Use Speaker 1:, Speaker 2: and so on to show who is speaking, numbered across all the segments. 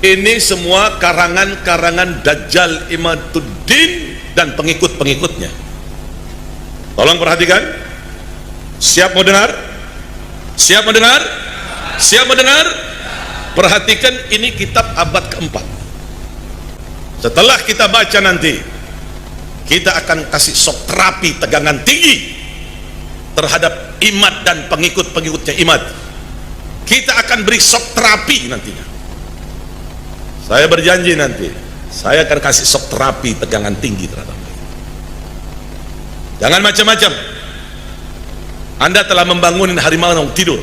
Speaker 1: Ini semua karangan-karangan Dajjal Imaduddin dan pengikut-pengikutnya. Tolong perhatikan. Siap mau dengar? Siap mau dengar? Siap mau dengar? Perhatikan, ini kitab abad keempat. Setelah kita baca nanti, kita akan kasih shock terapi tegangan tinggi terhadap Imad dan pengikut-pengikutnya Imad. Kita akan beri shock terapi nantinya. Saya berjanji nanti saya akan kasih shock terapi tegangan tinggi terhadap mereka. Jangan macam-macam. Anda telah membangunin harimau tidur.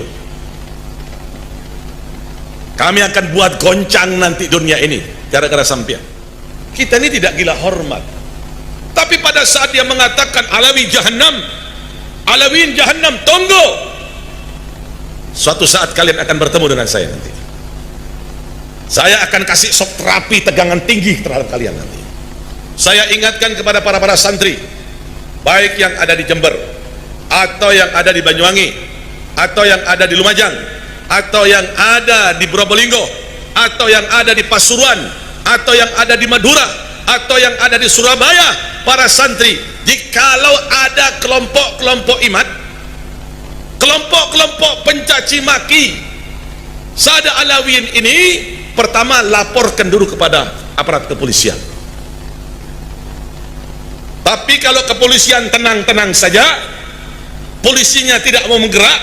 Speaker 1: Kami akan buat goncang nanti dunia ini gara-gara sampean. Kita ini tidak gila hormat. Tapi pada saat dia mengatakan Alawi Jahannam, Alawin Jahannam, tunggu. Suatu saat kalian akan bertemu dengan saya nanti. Saya akan kasih shock terapi tegangan tinggi terhadap kalian nanti. Saya ingatkan kepada para santri, baik yang ada di Jember, atau yang ada di Banyuwangi, atau yang ada di Lumajang, atau yang ada di Probolinggo, atau yang ada di Pasuruan, atau yang ada di Madura, atau yang ada di Surabaya, para santri, jikalau ada kelompok-kelompok Imad, kelompok-kelompok pencaci maki Sada Alawin ini, pertama laporkan dulu kepada aparat kepolisian. Tapi kalau kepolisian tenang-tenang saja, polisinya tidak mau menggerak,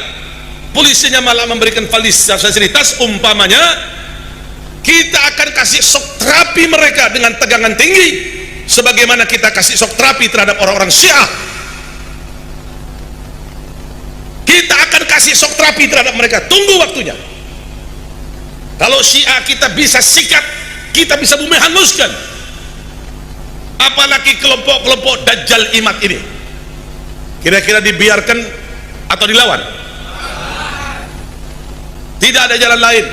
Speaker 1: polisinya malah memberikan fasilitas, umpamanya kita akan kasih shock terapi mereka dengan tegangan tinggi sebagaimana kita kasih shock terapi terhadap orang-orang Syiah. Kita akan kasih shock terapi terhadap mereka, tunggu waktunya. Kalau Syiah kita bisa sikat, kita bisa bumi hanguskan, apalagi kelompok-kelompok Dajjal Imad ini. Kira-kira dibiarkan atau dilawan? Tidak ada jalan lain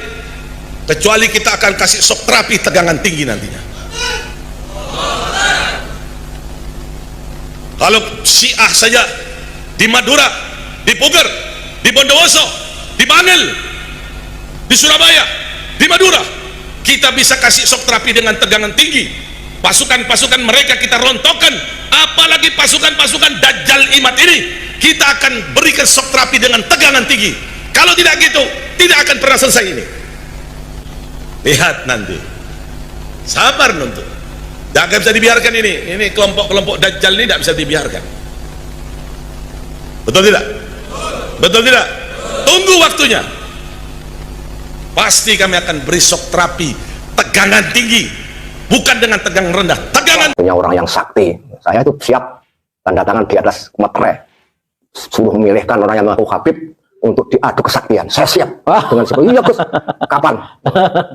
Speaker 1: kecuali kita akan kasih shock terapi tegangan tinggi nantinya. Kalau Syiah saja di Madura, di Puger, di Bondowoso, di Bangil, di Surabaya, di Madura, kita bisa kasih shock terapi dengan tegangan tinggi. Pasukan-pasukan mereka kita rontokkan, apalagi pasukan-pasukan Dajjal Imad ini kita akan berikan shock terapi dengan tegangan tinggi. Kalau tidak gitu, tidak akan pernah selesai ini. Lihat nanti, sabar nonton. Tidak bisa dibiarkan ini kelompok-kelompok Dajjal ini tidak bisa dibiarkan. Betul tidak? Betul tidak? Tunggu waktunya. Pasti kami akan beri shock terapi tegangan tinggi, bukan dengan tegangan rendah, tegangan.
Speaker 2: Punya orang yang sakti, saya itu siap tanda tangan di atas materai, suruh memilihkan orang yang mengaku Habib untuk diadu kesaktian. Saya siap dengan siapa? Iya Gus, kapan?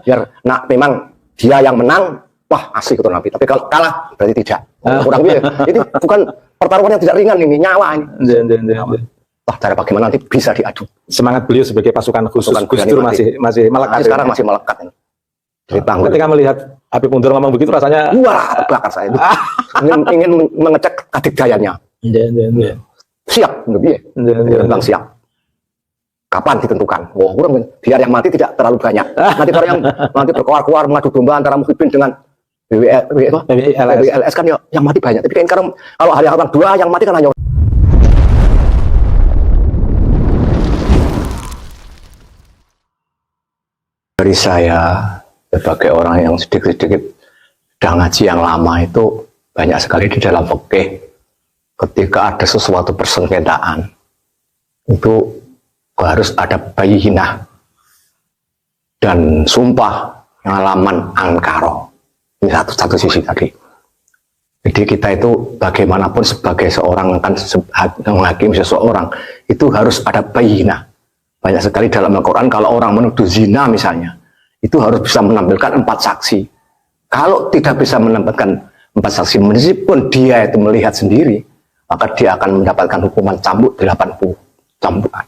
Speaker 2: Biar nak memang dia yang menang, wah asik itu Nabi. Tapi kalau kalah berarti tidak. Kurang lebih. Ini bukan pertarungan yang tidak ringan ini, nyawa ini. Wah, cara bagaimana nanti bisa diadu.
Speaker 3: Semangat beliau sebagai pasukan khusus Gus Dur masih melekat.
Speaker 2: Sekarang masih melekat ini.
Speaker 3: Ketika melihat Habib Mundur ngomong begitu rasanya
Speaker 2: wah, terbakar saya itu. ingin mengecek kadikdayanya. Siap, tentang siap. Kapan ditentukan? Wah, biar yang mati tidak terlalu banyak. Nanti kalau yang nanti berkoar-koar mengadu domba antara Muhyiddin dengan BWLS kan ya yang mati banyak. Tapi kan kalau hari yang dua yang mati kan hanya. Dari saya sebagai orang yang sedikit-sedikit sudah ngaji yang lama itu banyak sekali di dalam fikih ketika ada sesuatu persengketaan itu harus ada bayyinah dan sumpah pengalaman angkaro. Ini satu sisi tadi. Jadi kita itu bagaimanapun sebagai seorang kan menghakimi seseorang itu harus ada bayyinah. Banyak sekali dalam Al-Quran kalau orang menuduh zina misalnya, itu harus bisa menampilkan 4 saksi. Kalau tidak bisa menampilkan 4 saksi, meskipun dia itu melihat sendiri, maka dia akan mendapatkan hukuman cambuk 80 cambukan.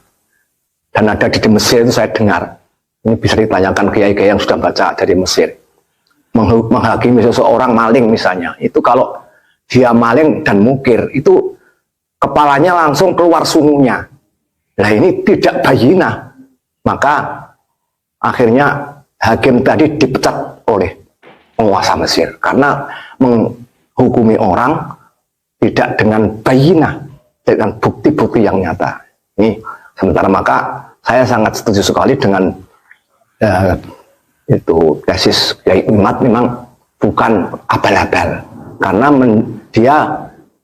Speaker 2: Dan ada di Mesir itu saya dengar, ini bisa ditanyakan kiai-kiai yang sudah baca dari Mesir, menghakimi seseorang maling misalnya, itu kalau dia maling dan mukir, itu kepalanya langsung keluar sumunya. Nah ini tidak bayyinah, maka akhirnya hakim tadi dipecat oleh penguasa Mesir karena menghukumi orang tidak dengan bayinah, dengan bukti-bukti yang nyata. Ini sementara maka saya sangat setuju sekali dengan itu tesis Kiai Imad memang bukan abal-abal karena dia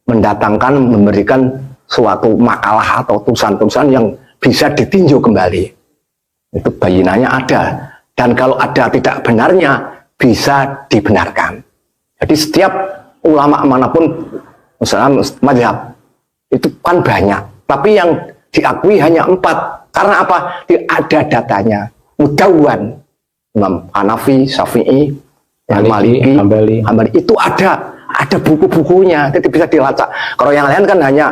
Speaker 2: mendatangkan, memberikan suatu makalah atau tulisan-tulisan yang bisa ditinjau kembali. Itu bayinahnya ada, dan kalau ada tidak benarnya bisa dibenarkan. Jadi setiap ulama manapun, misalnya mazhab itu kan banyak, tapi yang diakui hanya 4. Karena apa? Ada datanya. Mudawwan, Imam Hanafi, Syafi'i, Maliki, Hambali, itu ada buku-bukunya, jadi bisa dilacak. Kalau yang lain kan hanya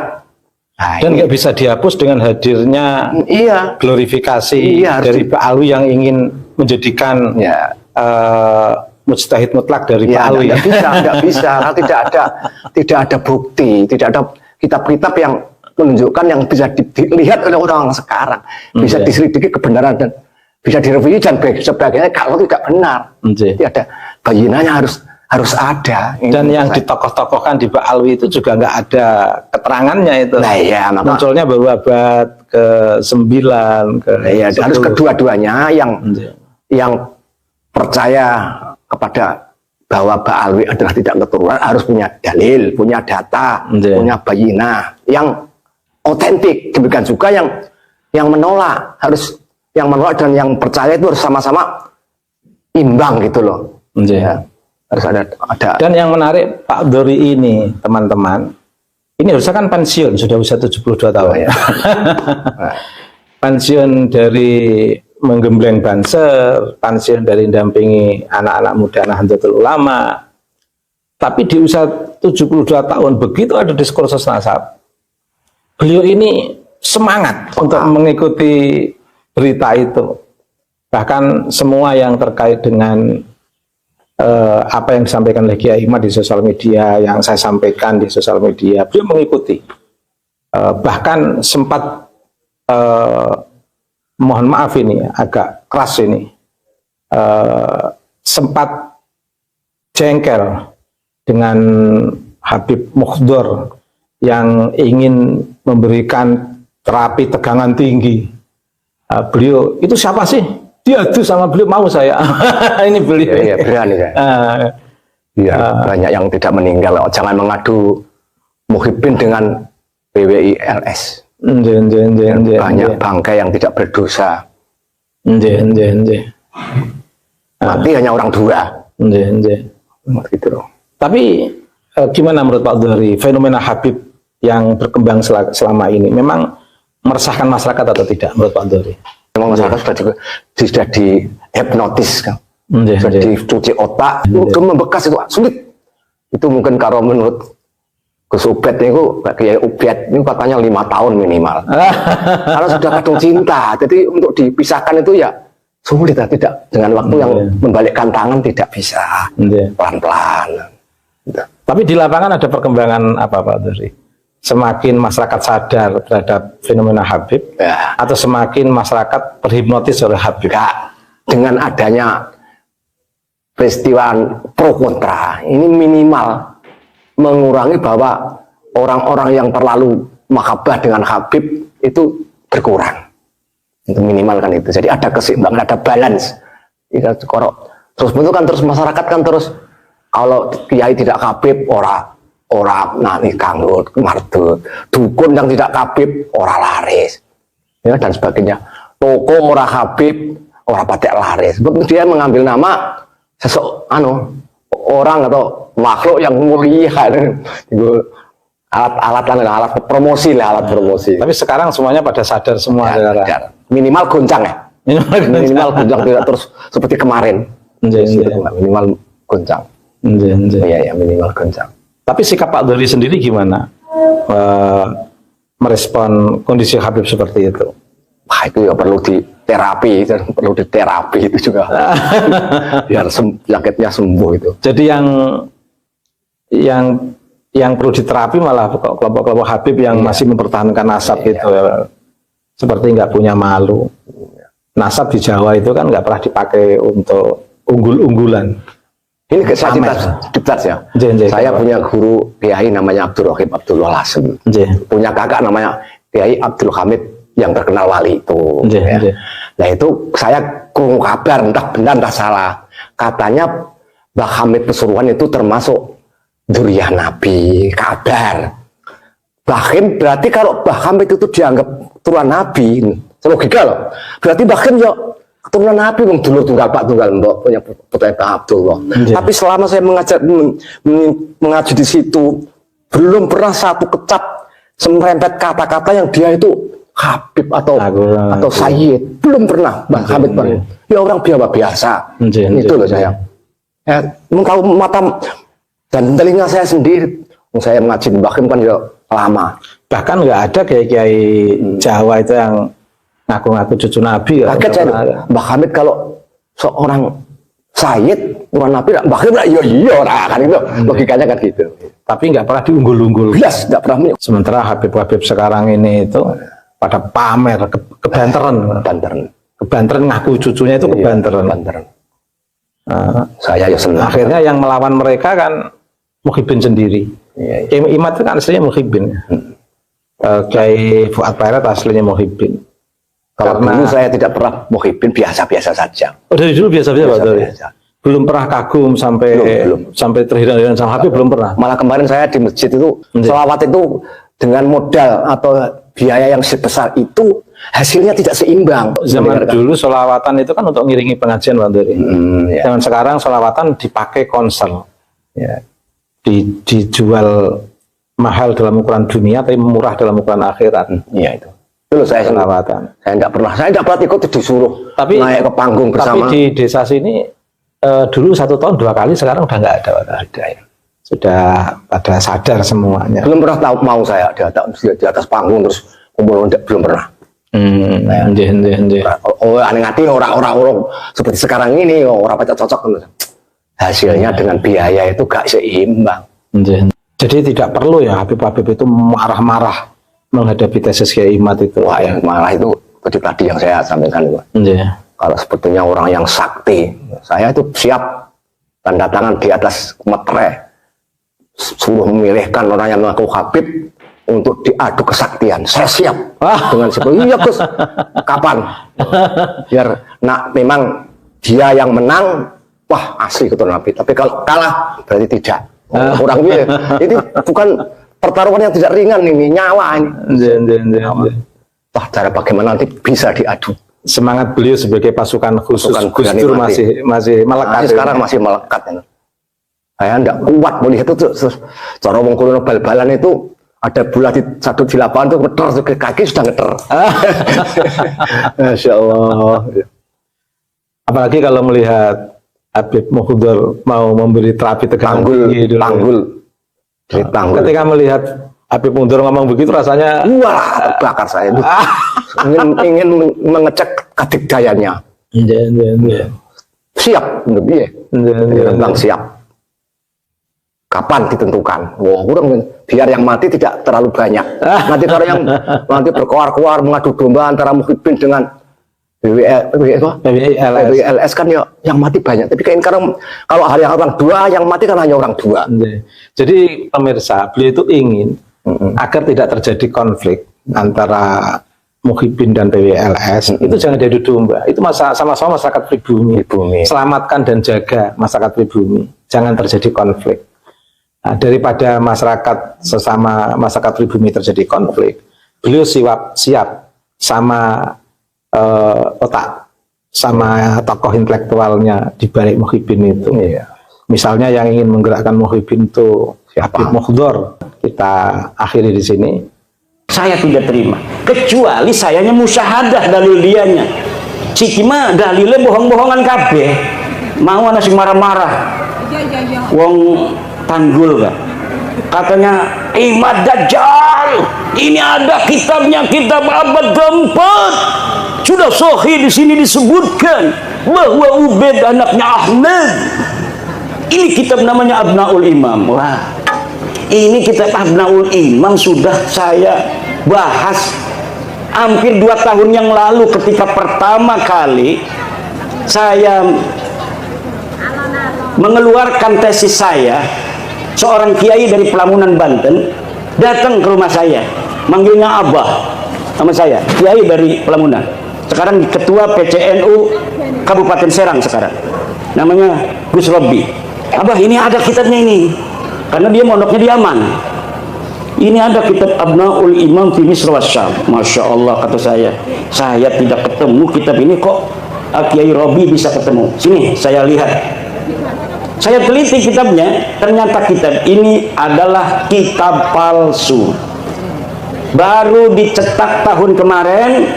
Speaker 3: dan nggak bisa dihapus dengan hadirnya glorifikasi dari Ba'alwi yang ingin menjadikan mujtahid mutlak dari Ba'alwi.
Speaker 2: Nggak bisa, karena tidak ada bukti, tidak ada kitab-kitab yang menunjukkan yang bisa dilihat oleh orang sekarang, bisa diselidiki kebenaran dan bisa direvisi dan sebagainya. Kalau tidak benar, tidak ada bayinahnya, harus ada.
Speaker 3: Dan yang ditokoh-tokohkan di Ba'alwi itu juga nggak ada keterangannya itu.
Speaker 2: Nah, ya,
Speaker 3: munculnya baru abad ke-9,
Speaker 2: harus kedua-duanya yang percaya kepada bahwa Ba'alwi adalah tidak keturunan harus punya dalil, punya data, punya bayinah yang otentik. Demikian juga yang menolak dan yang percaya itu harus sama-sama imbang gitu loh. Ya, harus ada.
Speaker 3: Dan yang menarik Pak Dori ini, teman-teman, ini harusnya kan pensiun, sudah usia 72 tahun ya. Pensiun dari menggembleng Banser, pensiun dari mendampingi anak-anak muda Nahdlatul Ulama. Tapi di usia 72 tahun begitu ada diskursus nasab, beliau ini semangat untuk mengikuti berita itu. Bahkan semua yang terkait dengan apa yang disampaikan oleh Kiai Imad di sosial media, yang saya sampaikan di sosial media, beliau mengikuti. Bahkan sempat mohon maaf ini agak keras ini, sempat jengkel dengan Habib Mukhdor yang ingin memberikan terapi tegangan tinggi. Beliau itu siapa sih? Diadu sama beliau, mau saya. Ini beliau.
Speaker 2: Iya, berani ya. Banyak yang tidak meninggal. Jangan mengadu Muhyiddin dengan PWILS. Banyak bangkai yang tidak berdosa. Mati hanya orang 2. Gitu loh.
Speaker 3: Tapi gimana menurut Pak Dori, fenomena Habib yang berkembang selama ini memang meresahkan masyarakat atau tidak menurut Pak Dori?
Speaker 2: Memang masyarakat sudah dihipnotis kan, sudah dicuci otak, udah membekas itu sulit. Itu mungkin kalau menurut Gus Ubed itu, Kiai Ubed ini katanya 5 tahun minimal. Kalau sudah kadung cinta, jadi untuk dipisahkan itu ya sulit, tidak dengan waktu yang membalikkan tangan tidak bisa, pelan-pelan.
Speaker 3: Tapi di lapangan ada perkembangan apa Pak Dori? Semakin masyarakat sadar terhadap fenomena Habib, atau semakin masyarakat terhipnotis oleh Habib?
Speaker 2: Dengan adanya peristiwa pro kontra ini minimal mengurangi bahwa orang-orang yang terlalu mahabbah dengan Habib itu berkurang. Itu minimal kan itu. Jadi ada keseimbangan, ada balance. Terus bentuk kan terus masyarakat kan terus kalau kiai tidak Habib orang nani kanggut, mardut, dukun yang tidak Habib orang laris, ya, dan sebagainya. Toko orang Habib orang patek laris. Dia mengambil nama orang atau makhluk yang mulia, alat promosi lah, alat promosi.
Speaker 3: Tapi sekarang semuanya pada sadar semua.
Speaker 2: Ya, minimal goncang ya. Minimal goncang, tidak terus seperti kemarin. Minimal goncang. Iya, minimal goncang.
Speaker 3: Tapi sikap Pak Dori sendiri gimana merespon kondisi Habib seperti itu?
Speaker 2: Wah, itu ya perlu diterapi, itu juga biar sakitnya sembuh itu.
Speaker 3: Jadi yang perlu diterapi malah kelompok-kelompok Habib yang masih mempertahankan nasab gitu ya. Seperti nggak punya malu. nasab di Jawa itu kan nggak pernah dipakai untuk unggul-unggulan.
Speaker 2: Ini saya cerita ya. Saya punya guru Kiai namanya Abdul Rahim Abdullah Lasem. Punya kakak namanya Kiai Abdul Hamid yang terkenal wali itu. Nah itu saya kurung kabar entah benar entah salah. Katanya Mbah Hamid Pasuruan itu termasuk dzurriyyah Nabi. Kabar. Bahkan berarti kalau Mbah Hamid itu dianggap turunan Nabi, logika loh. Berarti bahkan ya keturunan Nabi yang dulu tunggal Pak Tunggal Mbok punya putra Pak Abdullah. Tapi selama saya mengaji di situ belum pernah satu kecap serempet kata-kata yang dia itu Habib atau Sayyid, belum pernah Mbah Hamid Bang. Ya orang biasa. Itu loh saya. Tahu mata dan telinga saya sendiri. Saya mengaji Mbah Hamid kan ya lama.
Speaker 3: Bahkan nggak ada kiai-kiai Jawa itu yang ngaku-ngaku cucu Nabi.
Speaker 2: Kaget saya, Mbah Hamid kalau seorang Sayyid, orang Nabi, Mbah Hamid iya kan itu logikanya kan gitu.
Speaker 3: Tapi nggak pernah diunggul-unggul.
Speaker 2: Yes, nggak pernah.
Speaker 3: Sementara Habib-Habib sekarang ini itu pada pamer, kebanteran ngaku cucunya itu kebanteran.
Speaker 2: Saya ya senang.
Speaker 3: Akhirnya yang melawan mereka kan Muhyiddin sendiri. Imat itu kan aslinya Muhyiddin. Kiai Fuad Bairat aslinya Muhyiddin.
Speaker 2: Kalau dulu saya tidak pernah Muhyiddin, biasa-biasa saja.
Speaker 3: Oh, dari dulu biasa-biasa. Belum pernah kagum sampai terhilang sama Habib, belum pernah.
Speaker 2: Malah kemarin saya di masjid itu selawat itu dengan modal atau biaya yang sebesar itu hasilnya tidak seimbang.
Speaker 3: Zaman dulu selawatan itu kan untuk ngiringi pengajian, Pak Dori. Zaman sekarang selawatan dipakai konser. Dijual mahal dalam ukuran dunia tapi murah dalam ukuran akhirat.
Speaker 2: Iya itu. Dulu saya selawatan. Saya tidak pernah ikut disuruh naik ke panggung bersama.
Speaker 3: Tapi di desa sini dulu 1 tahun 2 kali, sekarang udah nggak ada ya. Sudah pada sadar semuanya.
Speaker 2: Belum pernah tahu mau saya di atas panggung terus kumpul, belum pernah. Oh aneh-aneh orang seperti sekarang ini orang cocok. Hasilnya dengan biaya itu gak seimbang.
Speaker 3: Jadi tidak perlu ya Habib-Habib itu marah-marah menghadapi tesis Kiai Imat itu.
Speaker 2: Wah, yang marah itu seperti tadi yang saya sampaikan. Kalau sebetulnya orang yang sakti, saya itu siap tanda tangan di atas meterai, suruh memilihkan orang yang mengaku Habib untuk diadu kesaktian. Saya siap dengan seperti iya Gus. Kapan? Biar memang dia yang menang. Wah asli keturunan Nabi, tapi kalau kalah berarti tidak. Kurang dia. Ini bukan pertarungan yang tidak ringan ini, nyawa ini. Wah cara bagaimana nanti bisa diadu.
Speaker 3: Semangat beliau sebagai pasukan khusus Gus Dur masih melekat.
Speaker 2: Sekarang masih melekat. Saya tidak kuat melihat itu. Cara wong kulo bal-balan itu ada bola satu di lapangan tuh ngeter ke kaki sudah ngeter. Masya Allah.
Speaker 3: Apalagi kalau melihat Habib Muhdar mau memberi terapi tegangan tinggi,
Speaker 2: tanggul.
Speaker 3: Ketika melihat Habib Muhdar ngomong begitu rasanya
Speaker 2: wah terbakar saya. ingin mengecek kedikdayanya. Siap lebih tentang siap. Kapan ditentukan? Wah, biar yang mati tidak terlalu banyak. Nanti kalau yang nanti berkoar-koar mengadu domba antara Muhyiddin dengan BWLS kan ya yang mati banyak. Tapi kayak sekarang kalau hal yang orang 2 yang mati kan hanya orang 2.
Speaker 3: Jadi pemirsa, beliau itu ingin agar tidak terjadi konflik antara Muhyiddin dan PWLS. Itu jangan diadu domba. Itu sama-sama masyarakat pribumi. Selamatkan dan jaga masyarakat pribumi. Jangan terjadi konflik. Nah, daripada masyarakat sesama masyarakat pribumi terjadi konflik, beliau siap sama otak sama tokoh intelektualnya di balik Muhyiddin itu. Misalnya yang ingin menggerakkan Muhyiddin itu Habib Muhdar. Kita akhiri di sini.
Speaker 4: Saya tidak terima, kecuali sayanya musyahadah daliliannya. Cikima dalilnya bohong-bohongan kabeh. Mau nasi marah-marah. Wong tanggul kan. Katanya Imad Dajjal. Ini ada kitabnya, kitab abad keempat. Sudah sahih di sini disebutkan bahwa Ubaid anaknya Ahmad. Ini kitab namanya Abnaul Imam. Wah, ini kitab Abnaul Imam sudah saya bahas hampir 2 tahun yang lalu ketika pertama kali saya mengeluarkan tesis saya, seorang kiai dari Pelamunan Banten datang ke rumah saya, manggilnya Abah sama saya, kiai dari Pelamunan, sekarang ketua PCNU Kabupaten Serang sekarang, namanya Gus Robi. Abah, ini ada kitabnya ini, karena dia mondoknya di Yaman. Ini ada kitab Abnaul Imam fi Misr wa Syam. Masya Allah, kata saya tidak ketemu kitab ini, kok Kiai Robi bisa ketemu. Sini saya lihat, saya teliti kitabnya, ternyata kitab ini adalah kitab palsu, baru dicetak tahun kemarin,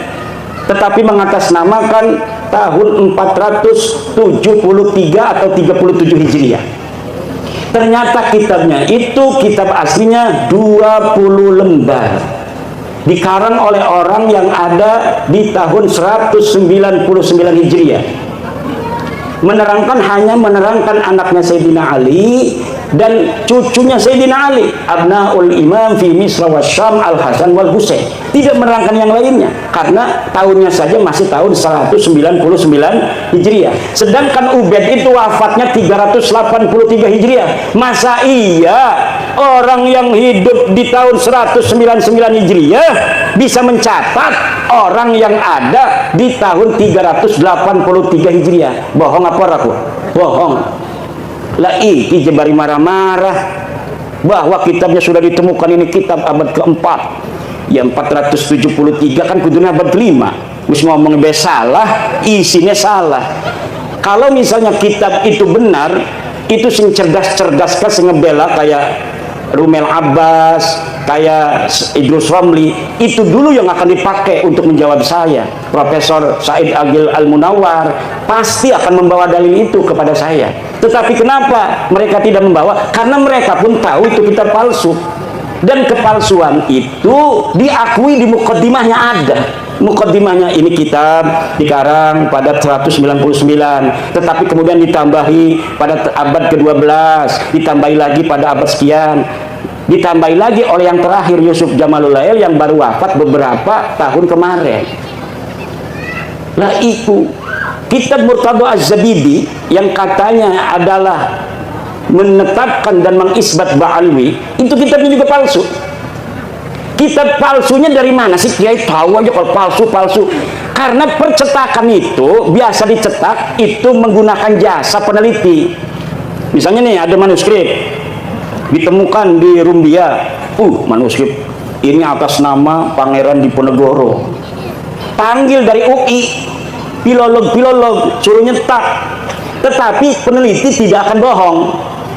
Speaker 4: tetapi mengatasnamakan tahun 473 atau 37 Hijriah. Ternyata kitabnya itu kitab aslinya 20 lembar, dikarang oleh orang yang ada di tahun 199 Hijriah, hanya menerangkan anaknya Sayyidina Ali dan cucunya Sayyidina Ali, Abnaul Imam fi Misr wa Syam Al-Hasan wal Husain. Tidak menerangkan yang lainnya karena tahunnya saja masih tahun 199 Hijriah. Sedangkan Ubaid itu wafatnya 383 Hijriah. Masa iya orang yang hidup di tahun 199 Hijriah bisa mencatat orang yang ada di tahun 383 Hijriah? Bohong apa aku? Bohong. Lah iki jebari marah-marah bahwa kitabnya sudah ditemukan, ini kitab abad keempat, ya 473 kan kuduna abad kelima. Wis ngomong be salah, isinya salah. Kalau misalnya kitab itu benar, itu sing cerdas-cerdas kan sing ngebela kayak Rumel Abbas, kayak Idrus Romli, itu dulu yang akan dipakai untuk menjawab saya. Profesor Said Agil Al-Munawar pasti akan membawa dalil itu kepada saya. Tetapi kenapa mereka tidak membawa? Karena mereka pun tahu itu kitab palsu. Dan kepalsuan itu diakui di mukaddimahnya ada. Mukaddimahnya ini kitab dikarang pada 199, tetapi kemudian ditambahi pada abad ke-12, ditambahi lagi pada abad sekian, ditambahi lagi oleh yang terakhir Yusuf Jamalul Lail yang baru wafat beberapa tahun kemarin. Nah itu kitab Murtadha Az-Zabidi yang katanya adalah menetapkan dan mengisbat Ba'alwi, itu kitabnya juga palsu. Kitab palsunya dari mana sih? Kiai tahu aja kalau palsu-palsu. Karena percetakan itu biasa dicetak itu menggunakan jasa peneliti. Misalnya nih ada manuskrip ditemukan di Rumbia, manuskrip ini atas nama Pangeran Diponegoro. Panggil dari UI, filolog suruh nyetak. Tetapi peneliti tidak akan bohong.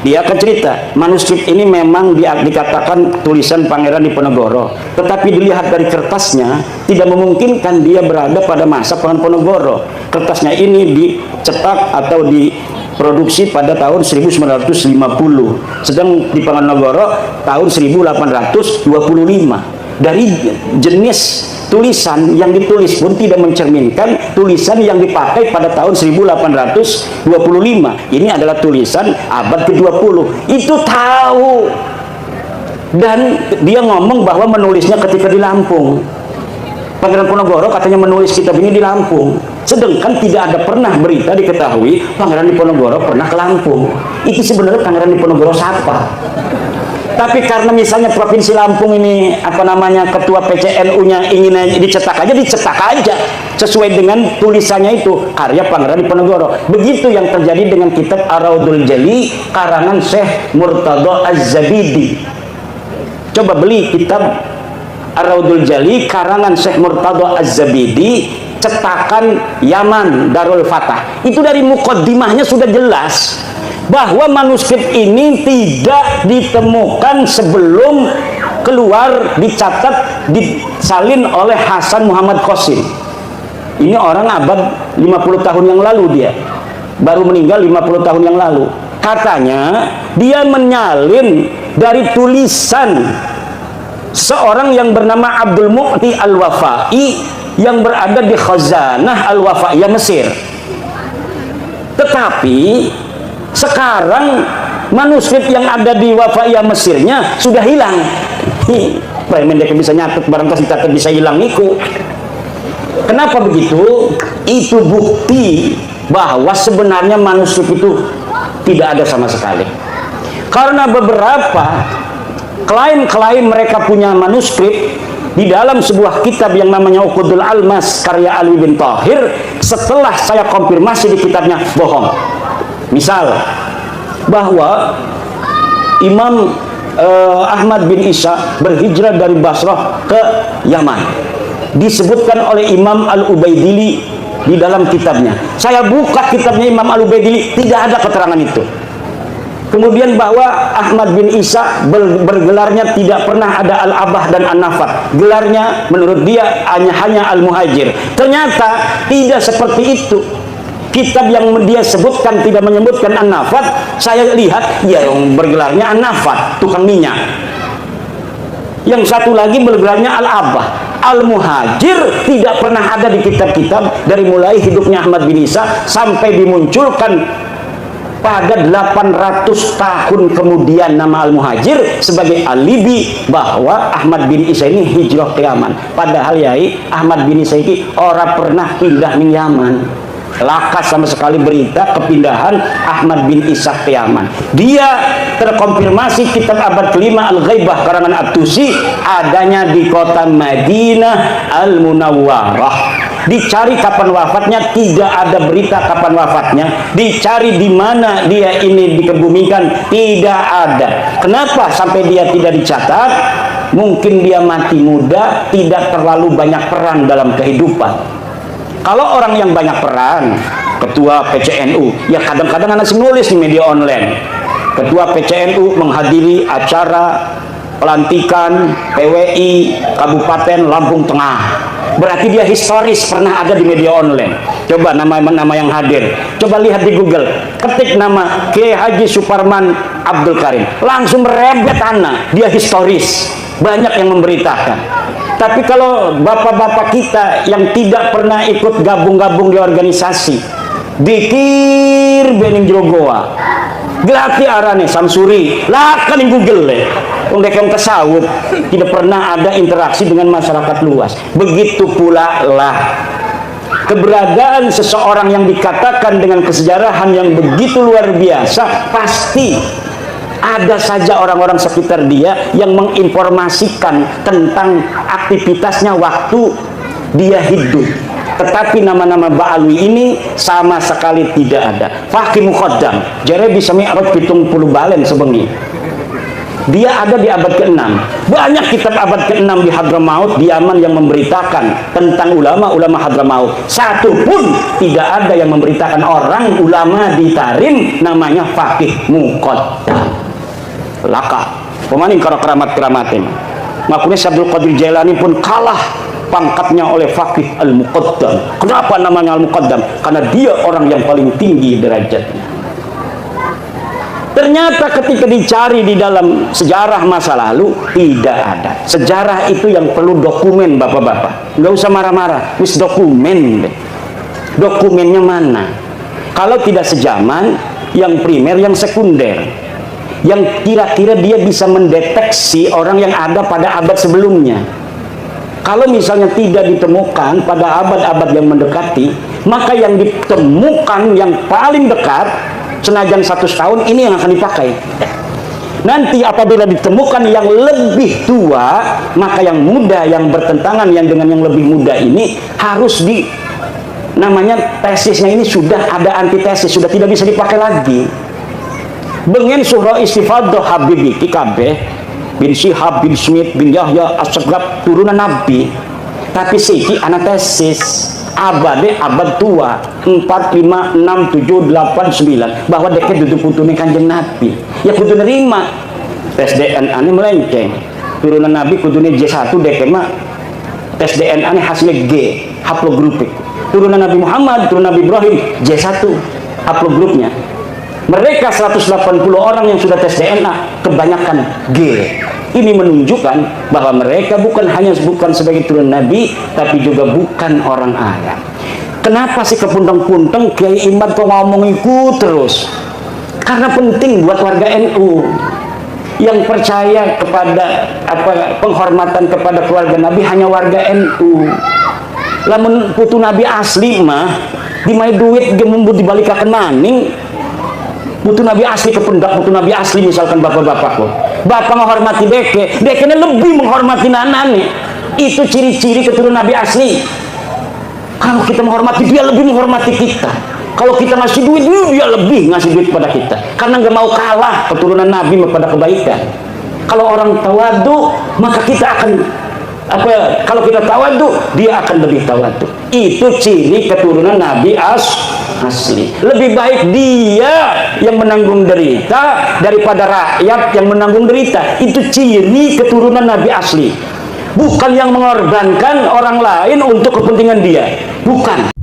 Speaker 4: Dia akan cerita, manuskrip ini memang dikatakan tulisan Pangeran Diponegoro, tetapi dilihat dari kertasnya tidak memungkinkan dia berada pada masa Pangeran Diponegoro. Kertasnya ini dicetak atau diproduksi pada tahun 1950, sedang di Panganegoro tahun 1825. Dari jenis tulisan yang ditulis pun tidak mencerminkan tulisan yang dipakai pada tahun 1825. Ini adalah tulisan abad ke-20. Itu tahu. Dan dia ngomong bahwa menulisnya ketika di Lampung. Pangeran Diponegoro katanya menulis kitab ini di Lampung. Sedangkan tidak ada pernah berita diketahui Pangeran Diponegoro pernah ke Lampung. Itu sebenarnya Pangeran Diponegoro siapa? Tapi karena misalnya Provinsi Lampung ini ketua PCNU-nya ingin dicetak aja sesuai dengan tulisannya itu karya Pangeran Diponegoro. Begitu yang terjadi dengan kitab Ar-Raudul Jali karangan Syekh Murtadha Az-Zabidi. Coba beli kitab Ar-Raudul Jali karangan Syekh Murtadha Az-Zabidi, cetakan Yaman Darul Fatah. Itu dari mukaddimahnya sudah jelas bahwa manuskrip ini tidak ditemukan sebelum keluar, dicatat, disalin oleh Hasan Muhammad Qasim. Ini orang abad 50 tahun yang lalu, dia baru meninggal 50 tahun yang lalu. Katanya dia menyalin dari tulisan seorang yang bernama Abdul Mu'ti Al-Wafai yang berada di Khazanah Al-Wafaiyah Mesir. Tetapi sekarang manuskrip yang ada di Wafaiyah Mesirnya sudah hilang. Mereka bisa nyatet, barangkali catat bisa hilang iku. Kenapa begitu? Itu bukti bahwa sebenarnya manuskrip itu tidak ada sama sekali. Karena beberapa klaim mereka punya manuskrip di dalam sebuah kitab yang namanya Uqudul Almas karya Ali bin Thahir, setelah saya konfirmasi di kitabnya bohong. Misal bahwa Imam Ahmad bin Isa berhijrah dari Basrah ke Yaman, disebutkan oleh Imam Al-Ubaidili di dalam kitabnya. Saya buka kitabnya Imam Al-Ubaidili, tidak ada keterangan itu. Kemudian bahwa Ahmad bin Isa bergelarnya tidak pernah ada Al-Abah dan An-Nafat. Gelarnya menurut dia hanya Al-Muhajir. Ternyata tidak seperti itu. Kitab yang dia sebutkan tidak menyebutkan An-Nafat. Saya lihat ya yang bergelarnya An-Nafat, tukang minyak. Yang satu lagi bergelarnya Al-Abah. Al-Muhajir tidak pernah ada di kitab-kitab dari mulai hidupnya Ahmad bin Isa sampai dimunculkan pada 800 tahun kemudian nama Al-Muhajir sebagai alibi bahwa Ahmad bin Isa ini hijrah ke Yaman. Padahal yai Ahmad bin Isa ini orang pernah pindah ke Yaman. Lakas sama sekali berita kepindahan Ahmad bin Isa ke Yaman. Dia terkonfirmasi kitab abad kelima Al-Ghaibah karangan At-Tusi adanya di kota Madinah Al-Munawwarah. Dicari kapan wafatnya, tidak ada berita kapan wafatnya. Dicari di mana dia ini dikebumikan, tidak ada. Kenapa sampai dia tidak dicatat? Mungkin dia mati muda, tidak terlalu banyak peran dalam kehidupan. Kalau orang yang banyak peran, ketua PCNU, ya kadang-kadang anak nulis di media online. Ketua PCNU menghadiri acara pelantikan PWI Kabupaten Lampung Tengah. Berarti dia historis pernah ada di media online. Coba nama-nama yang hadir. Coba lihat di Google. Ketik nama Kiai Haji Suparman Abdul Karim. Langsung merebet anak. Dia historis. Banyak yang memberitakan. Tapi kalau bapak-bapak kita yang tidak pernah ikut gabung-gabung di organisasi, dikir bening jerogoa, gelati arane Samsuri, lakan di Google deh. Yang tasawuf tidak pernah ada interaksi dengan masyarakat luas. Begitu pula lah keberadaan seseorang yang dikatakan dengan kesejarahan yang begitu luar biasa, pasti ada saja orang-orang sekitar dia yang menginformasikan tentang aktivitasnya waktu dia hidup. Tetapi nama-nama Ba'alwi ini sama sekali tidak ada. Fakih Muqaddam jare bisa mi'raj 70 balen sebengi. Dia ada di abad ke-6. Banyak kitab abad ke-6 di Hadramaut, di Yaman yang memberitakan tentang ulama-ulama Hadramaut. Satu pun tidak ada yang memberitakan orang ulama di Tarim namanya Fakih Muqaddam. Laka pemaning karo keramat-keramatin. Makanya Abdul Qadir Jailani pun kalah pangkatnya oleh Fakih Al-Muqaddam. Kenapa namanya Al-Muqaddam? Karena dia orang yang paling tinggi derajatnya. Ternyata ketika dicari di dalam sejarah masa lalu tidak ada. Sejarah itu yang perlu dokumen, bapak-bapak. Nggak usah marah-marah, wis dokumen deh. Dokumennya mana? Kalau tidak sejaman, yang primer, yang sekunder, yang kira-kira dia bisa mendeteksi orang yang ada pada abad sebelumnya. Kalau misalnya tidak ditemukan pada abad-abad yang mendekati, maka yang ditemukan yang paling dekat, senajan 100 tahun, ini yang akan dipakai. Nanti apabila ditemukan yang lebih tua, maka yang muda, yang bertentangan yang dengan yang lebih muda ini harus namanya tesisnya ini sudah ada antitesis, sudah tidak bisa dipakai lagi. Bengen surah istifadah Habibi Kabeh bin Syihab bin Smith bin Yahya As-Sagrab turunan Nabi, tapi siki antesis abad tua 4, 5, 6, 7, 8, 9 bahwa deket duduk putune Kanjeng Nabi, ya kudu nerima tes DNA ini melenceng. Turunan Nabi kudune J1 deket mah tes DNA ini hasilnya G haplogrupik. Turunan Nabi Muhammad, turunan Nabi Ibrahim J1 haplogrupnya. Mereka 180 orang yang sudah tes DNA kebanyakan G. Ini menunjukkan bahwa mereka bukan hanya sebagai turunan Nabi, tapi juga bukan orang Arab. Kenapa sih kepuntang-puntang Kiai Imad kok ngomong ikut terus? Karena penting buat warga NU yang percaya kepada penghormatan kepada keluarga Nabi hanya warga NU. Lamun putu Nabi asli mah dimai duit gemembut dibalikakan maning. Putu Nabi asli kependak putu Nabi asli, misalkan bapak-bapak kok. Bapak menghormati dekenya lebih menghormati nanane. Itu ciri-ciri keturunan Nabi asli. Kalau kita menghormati dia, lebih menghormati kita. Kalau kita ngasih duit, dia lebih ngasih duit pada kita. Karena nggak mau kalah keturunan Nabi pada kebaikan. Kalau orang tawadu, maka kita akan kalau kita tawadu, dia akan lebih tawadu. Itu ciri keturunan Nabi asli. Lebih baik dia yang menanggung derita daripada rakyat yang menanggung derita. Itu ciri keturunan Nabi asli. Bukan yang mengorbankan orang lain untuk kepentingan dia. Bukan.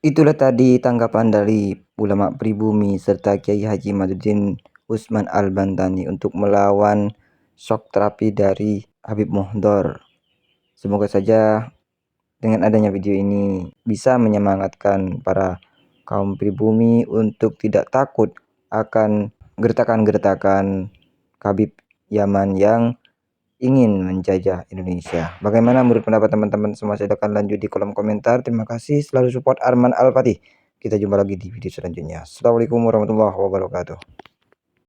Speaker 5: Itulah tadi tanggapan dari ulama pribumi serta Kiai Haji Madudin Usman Al-Bantani untuk melawan shock terapi dari Habib Mohdor. Semoga saja dengan adanya video ini bisa menyemangatkan para kaum pribumi untuk tidak takut akan gertakan-gertakan Habib Yaman yang ingin menjajah Indonesia. Bagaimana menurut pendapat teman-teman semua? Silahkan lanjut di kolom komentar. Terima kasih, selalu support Arman Al-Fatih. Kita jumpa lagi di video selanjutnya. Assalamualaikum warahmatullahi wabarakatuh.